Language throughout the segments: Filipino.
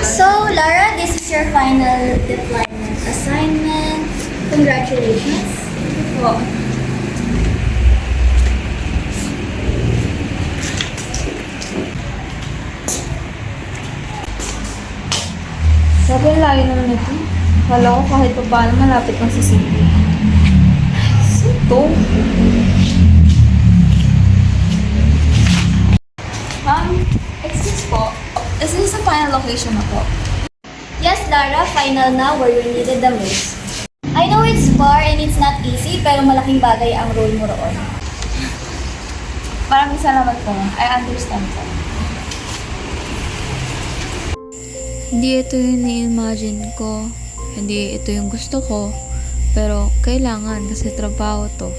So, Lara, this is your final deployment assignment. Congratulations. Po. Sabi ang layo naman ito. Kala ko kahit pa paano malapit lang sa city. Ito. Ma'am, excuse po. Is this the final location na po? Yes, Lara, final na where you needed the most. I know it's far and it's not easy, pero malaking bagay ang role mo roon. Maraming salamat po. I understand po. Hindi ito yung ni-imagine ko. Hindi ito yung gusto ko. Pero kailangan kasi trabaho to.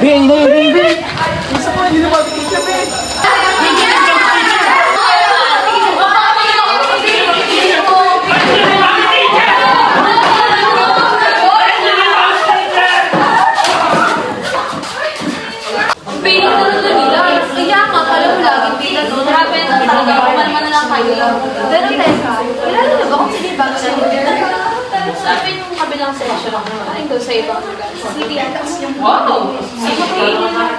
Ben, hindi na yun, Ben! Gusto ko, hindi na mag-picture, Ben! Piling ko na nila. Kaya nga, pala mo laging piling doon. Grabe na talaga. Kumalman na lang kayo. Pero teka, kilala na ba kung sino yung bago sa inyo? Sabi nung kabilang session ako naman. Ay, doon sa ibang lugar. City Atas yung... Wow!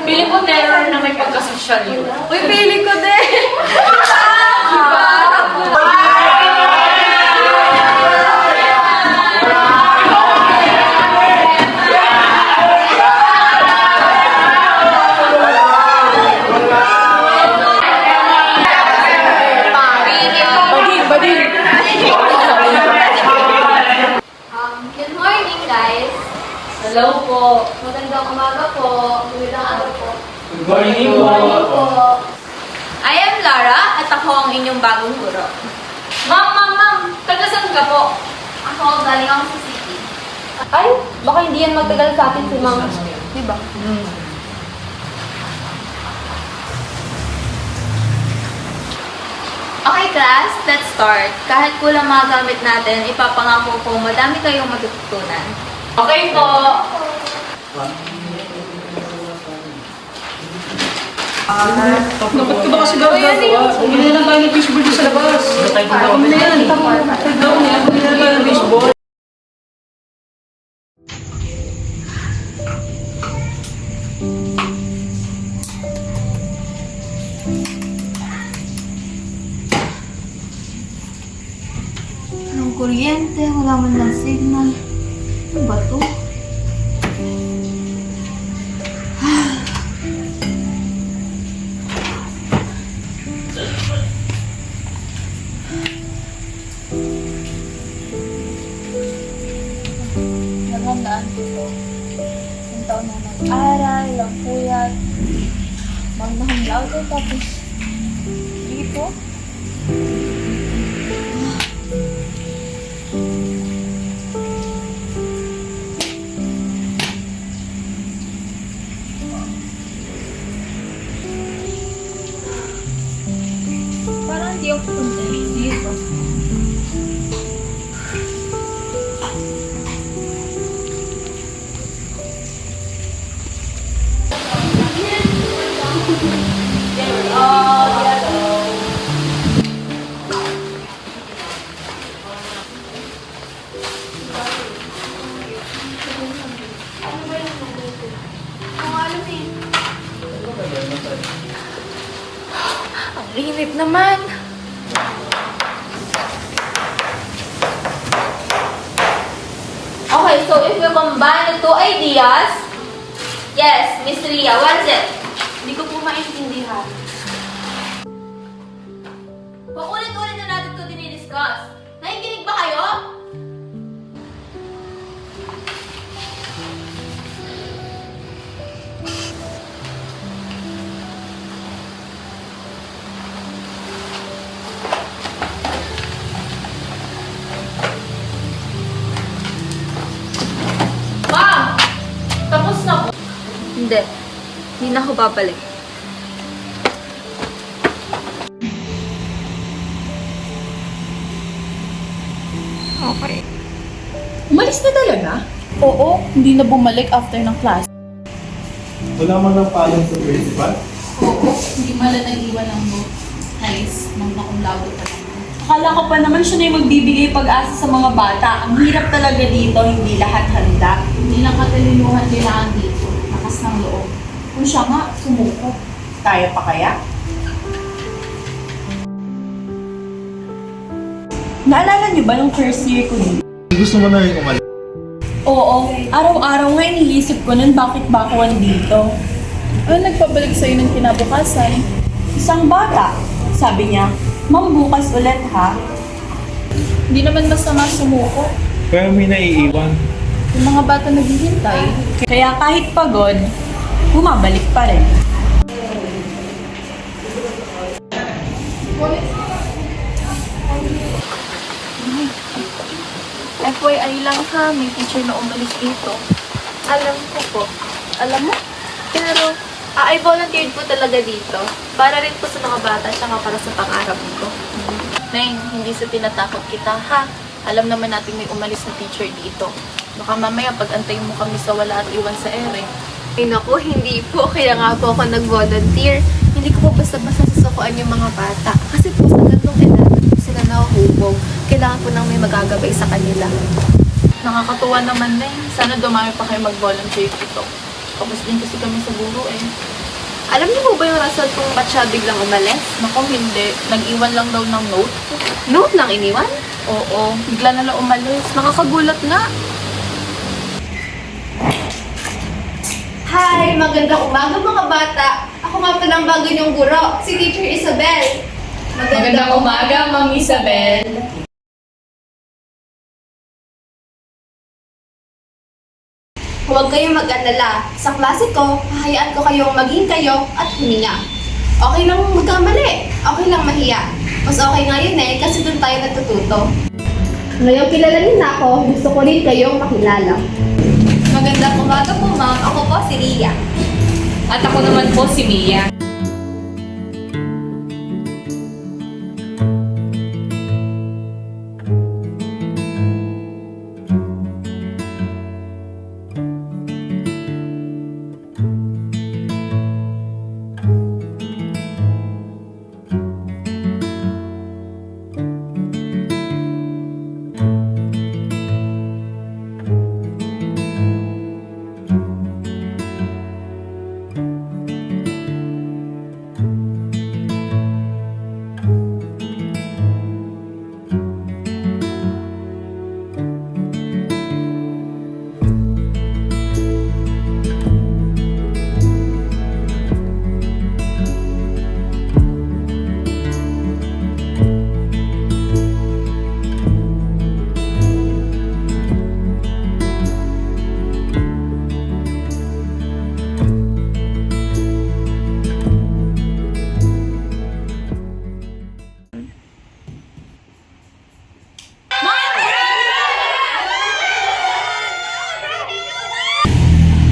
Piling ko terror na may pagka-social yun. Uy, piling ko din! Diba? Good morning, guys. Hello po. Magandang umaga po. Magandang araw po. Good morning Good morning po. I am Lara at ako ang inyong bagong guro. Ma'am! Taga-saan ka po? Ako, galing ako sa city. Ay, baka hindi yan magtagal sa atin si Ma'am. Diba? Okay, class, let's start. Kahit kulang mga gamit natin, ipapangako ko madami kayong matututunan. Okay po. Dapat ka ba kasi gagawa? Bumili na lang tayo ng fishball dito sa labas. Bumili na yan. Bumili na tayo ng fishball. Anong kuryente? Wala man lang signal. Ano ba to? Nagandaan ko to. Ang taon na nag-aral, ang puyat. Magnahanglaw to, tapos dito. Parang hindi ako punta dito. Ang init naman. Okay, so if you combine the two ideas, yes, Miss Ria, what is it? Hindi ko po maintindihan. Paulit-ulit na natin ito dinidiscuss. Nakikinig ba kayo? Hindi. Hindi na ako babalik. Okay. Umalis na talaga? Oo, hindi na bumalik after ng class. Wala man lang paalam sa principal. Oo, hindi mala nag-iwan ng note. Nice, nang nakumlado pa lang. Akala ko pa naman siya na yung magbibigay pag-asa sa mga bata. Ang hirap talaga dito, hindi lahat handa. Hindi lang katalinuhan kailangan dito. Lakas ng loob. Kung siya nga, sumuko. Kaya pa kaya? Naalala niyo ba yung first year ko dito? Gusto mo na rin umalis. Oo, araw-araw nga iniisip ko nun bakit ba ako andito. Ano nagpabalik sa'yo ng kinabukasan? Isang bata, sabi niya, Ma'am, bukas ulit ha. Hindi naman masama sumuko. Pero may naiiwan. Yung mga bata naghihintay. Kaya kahit pagod, bumabalik pa rin. FYI lang ha, may teacher na umalis dito. Alam ko po. Alam mo? Pero, I volunteered po talaga dito. Para rin po sa mga bata, tsaka para sa pang-arap ko. Neng, hindi sa tinatakot kita ha. Alam naman natin may umalis na teacher dito. Baka mamaya pag-antayin mo kami sa wala at iwan sa ere. Ay naku, hindi po. Kaya nga po ako nag-volunteer. Hindi ko po basta-basta sasukuan yung mga bata. Kasi po sa gantong edad, sila nahuhubog. Kailangan po nang may magagabay sa kanila. Nakakatuwa naman na Sana dumami pa kayo mag-volunteer dito. Tapos din kasi kami sa guro eh. Alam niyo po ba yung rason kung ba't siya biglang umalis? Naku, hindi. Nag-iwan lang daw ng note. Note lang iniwan? Oo. Bigla na lang umalis. Nakakagulat nga. Hi! Magandang umaga mga bata! Ako nga palang bago niyong guro, si Teacher Isabel. Magandang umaga, Ma'am Isabel. Huwag kayong mag-alala. Sa klase ko, hahayaan ko kayong maging kayo at huminga. Okay lang magkamali. Okay lang mahiya. Mas okay nga yun kasi doon tayo natututo. Ngayon kilala niyo na ako, gusto ko rin kayong makilala. Magandang umaga po, ma'am. Ako po si Ria. At ako naman po si Mia.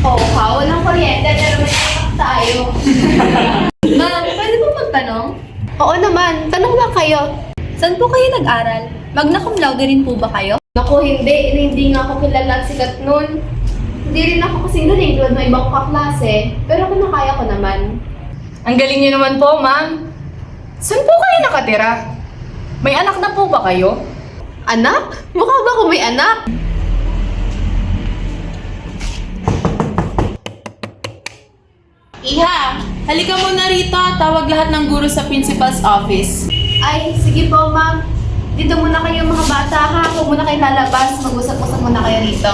Oo ha, walang kuryente pero may ipak tayo. Ma'am, pwede po magtanong? Oo naman, tanong lang kayo. Saan po kayo nag-aral? Magna cum laude rin po ba kayo? Naku, hindi nga ako kilala at sikat nun. Hindi rin ako kasing galing tulad ng ibang kaklase, pero kinakaya ko naman. Ang galing niyo naman po, ma'am. Saan po kayo nakatira? May anak na po ba kayo? Anak? Mukha ba ako may anak? Iha, halika muna rito. Tawag lahat ng guro sa principal's office. Ay, sige po ma'am. Dito muna kayo mga bata ha. Huwag muna kayo lalabas. Mag-usap-usap muna kayo rito.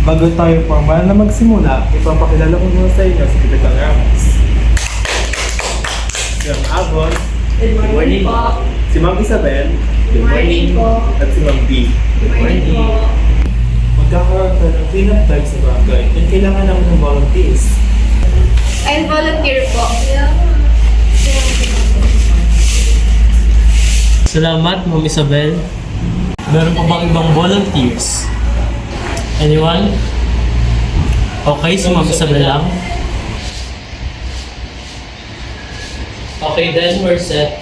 Bago tayo formal na magsimula, ipapakilala ko muna sa inyo si Kapitang Ramos. Si Ma'am Avon. Good morning po. Si Ma'am Isabel. Good morning po. At si Ma'am B. Good morning po. Magkakaroon tayo ng cleanup time sa barangay. Yan kailangan namin ng volunteers. I'll volunteer po. Salamat, Ma'am Isabel. Meron pa bang ibang volunteers? Anyone? Okay, si Ma'am Isabel lang. Okay, then we're set.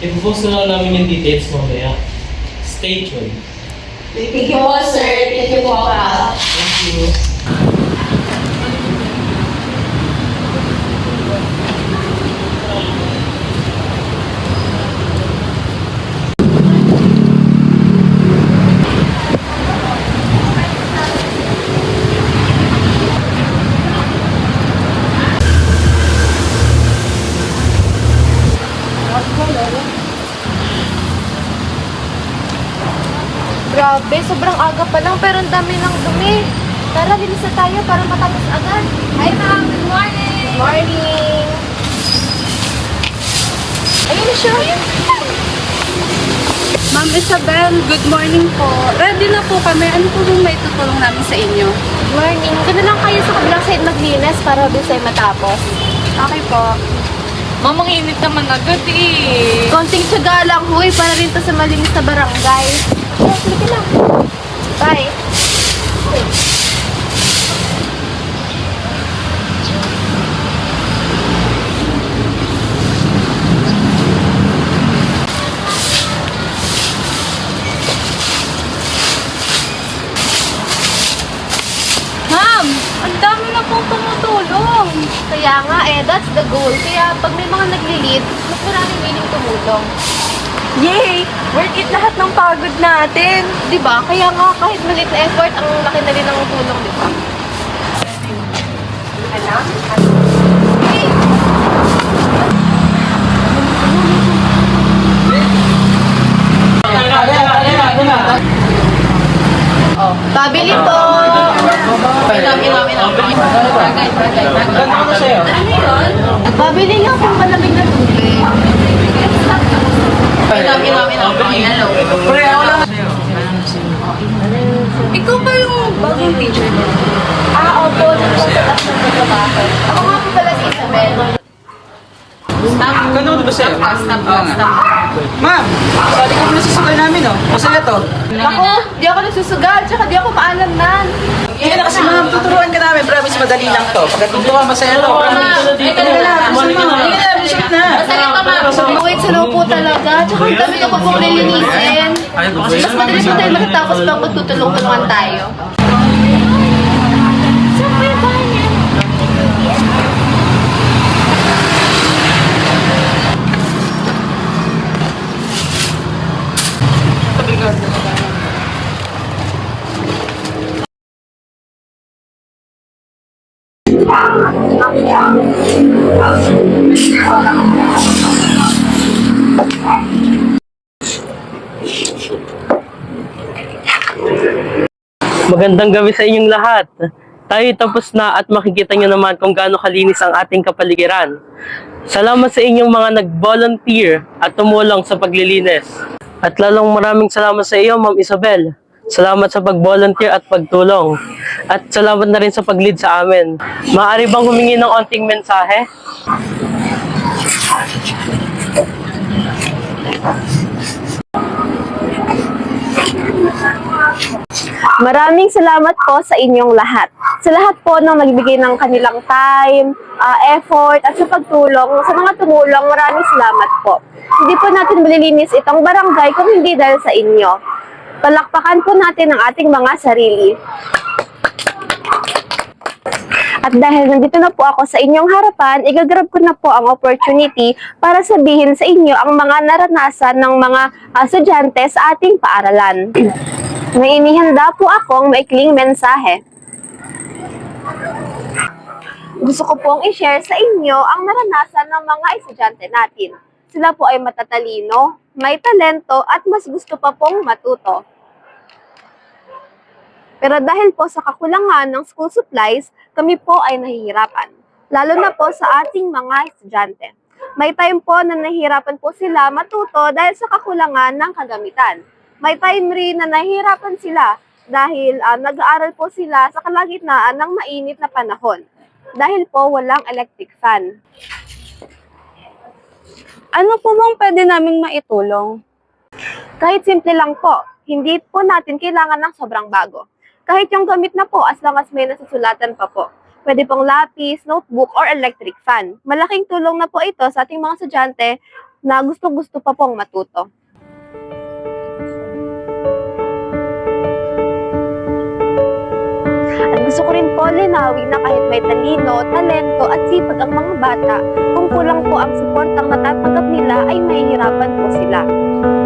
I-propose na lang namin yung details mamaya. Stay tuned. Thank you po, sir. Thank you po, Kap. Thank you. Grabe, sobrang aga pa lang pero ang dami ng dumi. Tara, bilis na tayo para matapos agad. Hi, ma'am. Good morning. Good morning. Ayun na siya. Ma'am Isabel, good morning po. Ready na po kami. Ano po bang may tutulong namin sa inyo? Good morning. Gano'n lang kayo sa kabilang side maglinis para bilis tayo matapos. Okay po. Ma'am, ang init naman agad eh. Konting tsaga lang, huy, para rin to sa malinis na barangay. Yes, sige lang. Bye. Ma'am, ang dami na pong tumutulong. Kaya nga that's the goal. Kaya pag may mga nagli-lead, mas maraming willing tumulong. Yay! Worth it lahat ng pagod natin. Diba? Kaya nga kahit maliit na effort, ang laki na rin ng tulong, diba? Pabili po! Pabili nga kung malamig na tubig. Ikaw ba yung bagong teacher mo? Opo. Nandun po sa taas ng trabaho. Ako nga po pala si Isabel. Ganda mo ba sa'yo? Ma'am, sali ko muna sa sakay namin, oh. Masaya to. Ako, di ako nagsusugal, tsaka di ako maalamnan. Hindi na kasi ma'am, tuturuan ka namin. Promise, madali lang to. Pagkatuto ka, masaya to. Halika na, appreciate na. Wait, sa loob po talaga. Tsaka ang dami ko pa pong lilinisin. Mas madalas po tayo matatapos pag magtutulong-tulungan tayo. Saan po yung bahay niya? Magandang gabi sa inyong lahat. Tayo tapos na at makikita nyo naman kung gaano kalinis ang ating kapaligiran. Salamat sa inyong mga nag-volunteer at tumulong sa paglilinis. At lalong maraming salamat sa iyo, Ma'am Isabel. Salamat sa pag-volunteer at pagtulong. At salamat na rin sa pag-lead sa amin. Maaari bang humingi ng onting mensahe? Maraming salamat po sa inyong lahat. Sa lahat po ng nagbigay ng kanilang time, effort, at sa pagtulong, sa mga tumulong, maraming salamat po. Hindi po natin malilinis itong barangay kung hindi dahil sa inyo. Palakpakan po natin ang ating mga sarili. At dahil nandito na po ako sa inyong harapan, igagrab ko na po ang opportunity para sabihin sa inyo ang mga naranasan ng mga estudyante sa ating paaralan. May inihanda po akong maikling mensahe. Gusto ko pong i-share sa inyo ang naranasan ng mga estudyante natin. Sila po ay matatalino, may talento at mas gusto pa pong matuto. Pero dahil po sa kakulangan ng school supplies, kami po ay nahihirapan. Lalo na po sa ating mga estudyante. May time po na nahihirapan po sila matuto dahil sa kakulangan ng kagamitan. May time rin na nahihirapan sila dahil nag-aaral po sila sa kalagitnaan ng mainit na panahon. Dahil po walang electric fan. Ano po bang pwede naming maitulong? Kahit simple lang po, hindi po natin kailangan ng sobrang bago. Kahit yung gamit na po, as long as may nasusulatan pa po. Pwede pong lapis, notebook, or electric fan. Malaking tulong na po ito sa ating mga estudyante na gusto-gusto pa pong matuto. At gusto ko rin po linawin na kahit may talino, talento at sipag ang mga bata, kung kulang po ang suportang natatanggap nila ay mahihirapan po sila.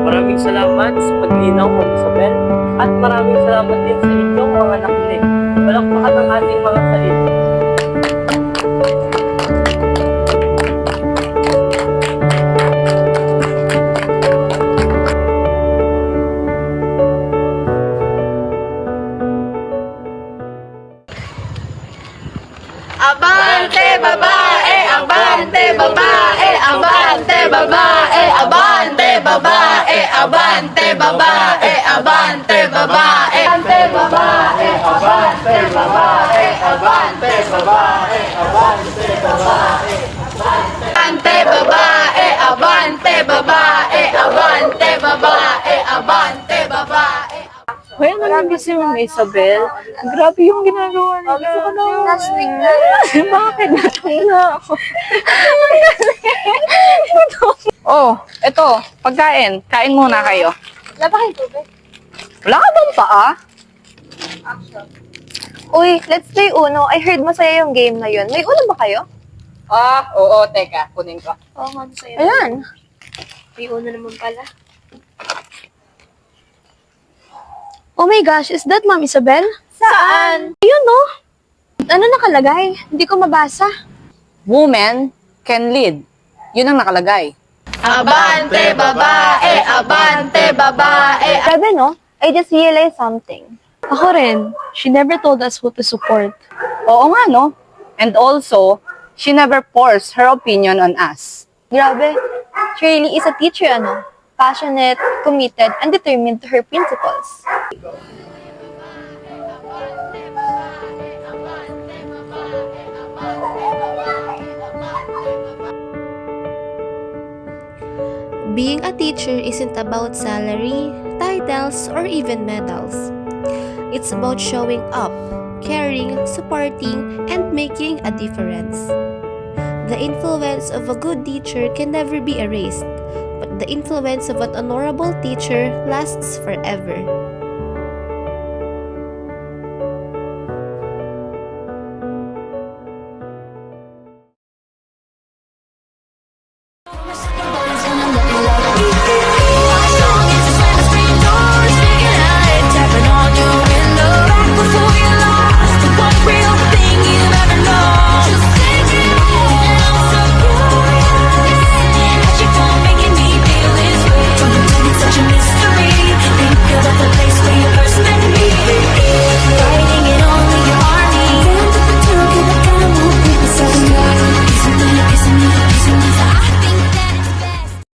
Maraming salamat sa paglinaw, Ma'am Isabel. At maraming salamat din sa inyong mga nakinig. Palakpakan ang ating mga sarili. Abante babae, abante babae, abante babae, abante babae, abante babae, abante babae, abante babae, abante babae, abante babae, abante babae, abante babae, abante babae, abante babae, abante babae. Hoy, ano lang kasi Ma'am Isabel? Grabe yung ginagawa nila. Gusto ko na last week na. Bakit? Natuna ako. Oh, eto, pagkain. Kain muna kayo. Wala ba kayong tubig? Wala ka bang paa? Uy, let's play Uno. I heard masaya yung game na yun. May Uno ba kayo? Oo, teka, kunin ko. Oo nga, masaya. Ayan. May Uno naman pala. Oh my gosh, is that Ma'am Isabel? Saan? Ayun, no? Ano nakalagay? Hindi ko mabasa. Women can lead. Yun ang nakalagay. Abante babae, abante babae. Grabe, no? I just realized something. Ako rin. She never told us who to support. Oo nga, no? And also, she never forced her opinion on us. Grabe. She really is a teacher, ano? Passionate, committed, and determined to her principles. Being a teacher isn't about salary, titles, or even medals. It's about showing up, caring, supporting, and making a difference. The influence of a good teacher can never be erased, but the influence of an honorable teacher lasts forever.